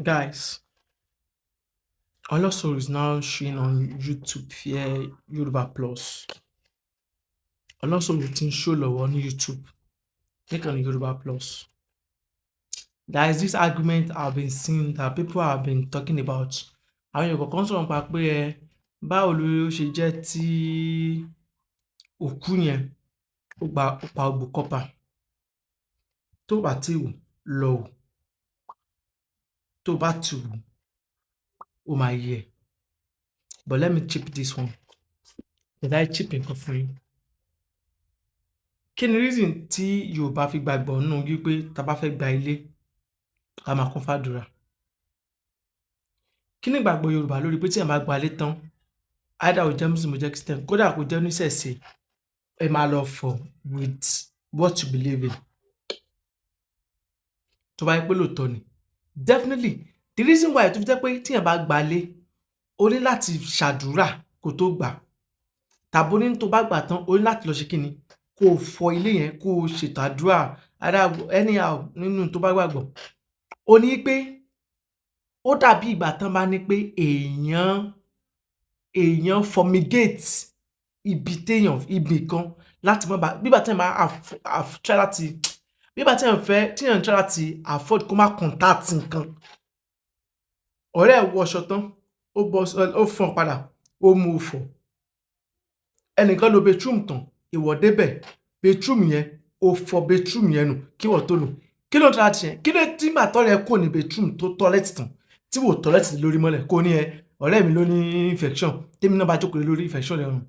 Guys, Olosan is now showing on YouTube via Yoruba Plus. Olosan ti ń show lọ́wọ́ on YouTube. Click on Yoruba Plus. There is this argument I've been seeing that people have been talking about. Àwọn èèyàn kọ̀ọ̀kan sọ̀rọ̀ nípa pé báwo ló ṣe jẹ́ tí òkú yẹn ó pa ògbó kọ́pà tó bá ti wù lọ wò tó bá ti wù ó máa yẹ. But let me chip this one. Did I chip nǹkan fún yín? Kí ni reason tí Yorùbá fi gbàgbọ́ nínú wípé tá bá fẹ́ gba ilé ká máa kún fàdúrà? Kí ni ìgbàgbọ́ Yorùbá lórí pé tí èèyàn bá gba ilé tán either ó jẹ́ Muslim ó jẹ́ Christian kódà kó jẹ́ oníṣẹ̀ṣe ẹ máa lọ fọ̀ with what you believe in tó bá yẹ pé lóòótọ́ ni. Definitely the reason why tó fi jẹ́ pé tí èèyàn bá gba ilé o ní láti ṣàdúrà kó tó gbà tàbí ní tó bá gbà tán o ní láti lọ ṣe kíni kó o fọ ilé yẹn kó o ṣètò àdúrà anyhow nínú tó bá gbàgbọ́. Ó ní pé ó dàbí ìgbà tán bá ní pé èèyàn fumigate ibi kan láti má bàa bígbà téèyàn bá try láti bígbà téèyàn try láti afford kó má contact nǹkan. Ọ̀rẹ́ ẹ̀ wọṣọ tán ó fọ́n padà ó mú u fọ̀. Ẹnìkan lo bathroom tán ìwọ débẹ̀ bathroom yẹn ó fọ̀ bathroom yẹn nù kí ìwọ tó lò. Kí ló ń try láti ṣe? Kí ló tí ìgbà tọ́rẹ́ ẹ kúrò ní bathroom tó toilet tán tí wò toilet lórí mọ́lẹ̀ kó ní ọ̀rẹ́ mi ló ní infection tèmi náà bá jókòó lé lórí infection lẹ́rùn.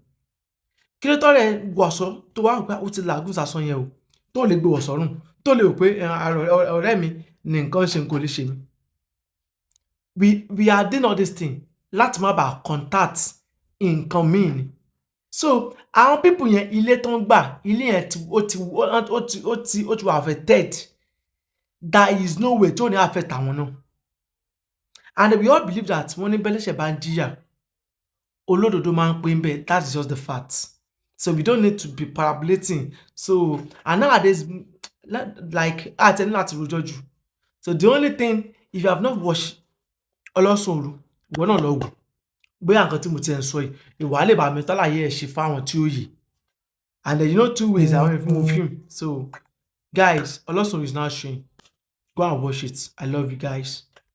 Kí ló tọ́rẹ́ ẹ wọṣọ tó wá gbà ó ti làágùn sásán yẹn o tó lè gbé wọ̀sọ̀ rùn tó lè rò pé ọ̀rẹ́ mi ní nǹkan ṣe kò lè ṣe mí. We are doing all this thing láti má bàa contact nǹkan míì ni. So àwọn people yẹn ilé tó ń gbà ilé yẹn ó ti wà affected. There is no way tí ò ní affect àwọn náà. And we all believe that wọ́n ní bẹ́lẹ́ṣẹ̀ bá ń jìyà olódodo máa ń pín bẹ́ẹ̀. That's just the fact. So we don't need to be parabolating. So and nowadays like àtẹni láti rojọ́ jù. So the only thing if you have not watched Olosan Oru ìwọ náà lọ wò bóyá nǹkan tí mo ti ẹ̀ ń sọ yìí ìwà lè bá mi tálàyé ẹ̀ ṣe fáwọn tí ó yè. And then you know 2 ways àwọn ìfún film. So guys, Olosan Oru is now showing. Go and watch it. I love you guys.